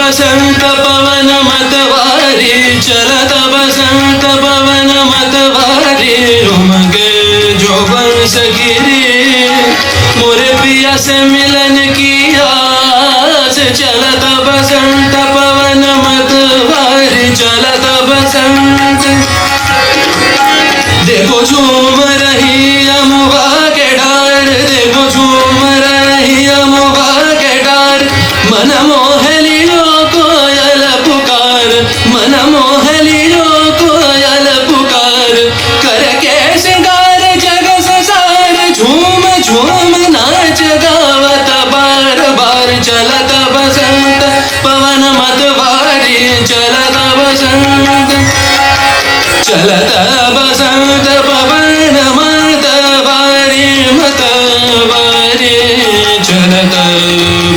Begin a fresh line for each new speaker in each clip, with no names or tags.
बसंत पवन मतवारी चलत बसंत पवन मतवारी उमगे जोबन सगिरी मोरे पिया से मिलन की आस चलत बसंत पवन मतवारी चलत बसंत देखो झूम रही अमुआ के डार देखो झूम रही अमुआ के डार मन मोहलियो कोयल पुकार मन मोहलियो कोयल पुकार करके सिंगार जग संसार झूम झूम नाच गावत बार बार चलत बसंत पवन मतवारी चलत बसंत चलत बसंत पवन मतवारी मतवारी चलत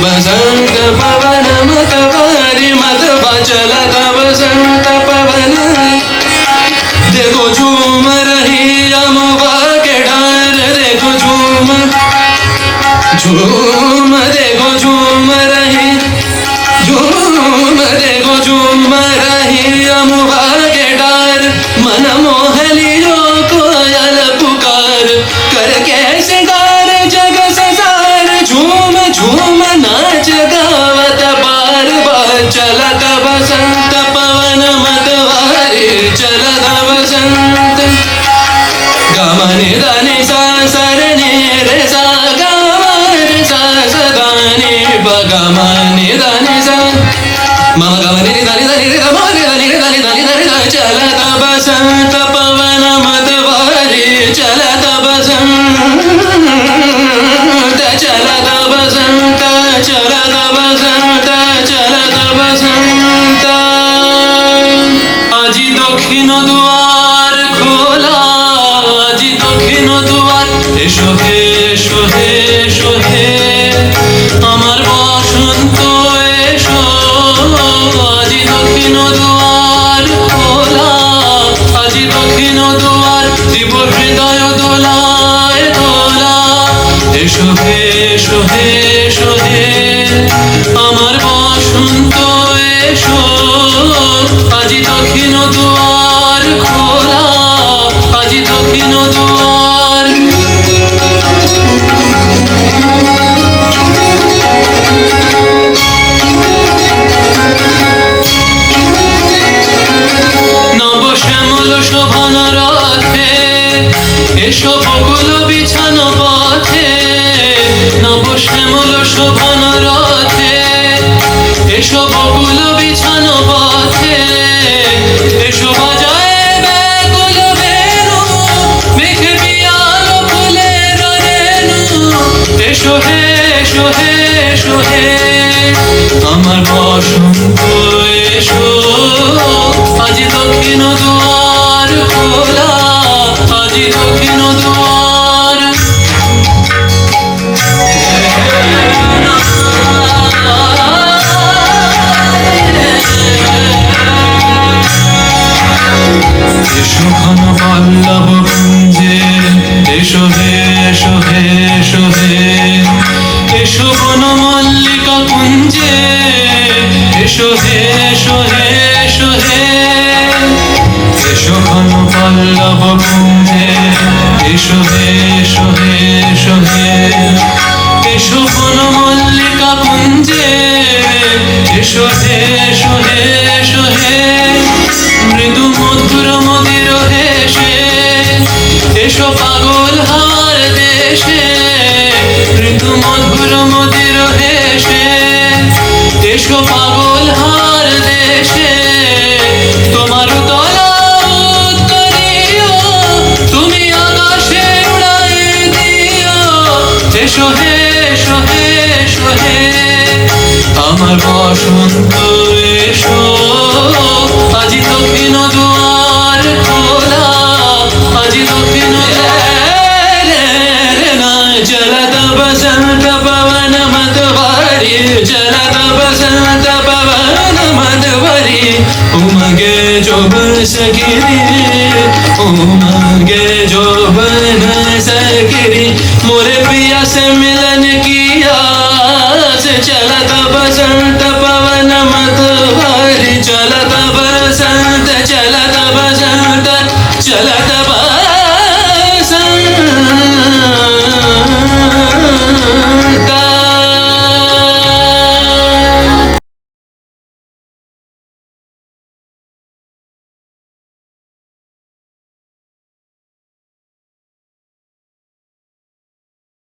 बसंत पवन मतवारी मतवा चलत बसंत पवन देखो झूम रही अमुआ के डार देखो झूम झूम देखो झूम रही झूम देखो झूम रही अमुआ के डार मन मोहलियो कोयल पुकार करके सिंगार जग संसार झूम झूम नाच गावत बार बार चलत बसंत पवन मतवारी चलत बसंत गमनि धनि सा सरनि रे सा गमनि सा सदानि बगमनि धनि सा मम गमनि धनि धनि रे गमनि धनि रे धनि धनि धनि चलत बसंत पवन मतवारी चलत बसंत चलत बसंत चलत बसंत चलत बसंत আজি দক্ষিণ দুয়ার খোলা আজি দক্ষিণ দুয়ার এসো হে এসো হে এসো হে আমার বসন্ত এসো আজি দক্ষিণ দুয়ার খোলা আজি দক্ষিণ দুয়ার দিব হৃদয় দোলায় দোলা এসো হে এসো হে এসো হে আমার বসন্ত এসো আজি দক্ষিণ দুয়ার খোলা আজি দক্ষিণ দুয়ার নব শ্যামল শোভন রথে এসো বকুল বিছানো পথে নব শ্যামল শোভন রথে এসো বকুল বিছানো পথে এসো বাজায় ব্যাকুল বেণু মেঘে পিয়ালো ফুলের রেণু এসো হে এসো হে এসো হে আমার বসন্ত এসো আজি দক্ষিণ দুয়ার খোলা আজি দক্ষিণ দুয়ার এসো ঘন পল্লব কুঞ্জে এসো হে এসো হে এসো হে এসো বন মল্লিকা কুঞ্জে এসো হে এসো হে এসো হে এসো ঘন পল্লব কুঞ্জে এসো হে এসো হে এসো হে এসো বন মল্লিকা কুঞ্জে এসো হে এসো হে এসো হে মৃদু মধুর মদির হেসে এসো পাগল হার দেশে মৃদু মধুর মদির হেসে এসো পাগল হার দেশে তোমার তলা উত্তরীয় তুমি আকাশে উড়াই দিও এসো হে এসো হে এসো হে আমার বসন্ত এসো আজি দক্ষিণ দুয়ার খোলা আজি দক্ষিণ चलत बसंत पवन मतवारी चलत बसंत पवन मतवारी उमगे जो बरस गिरी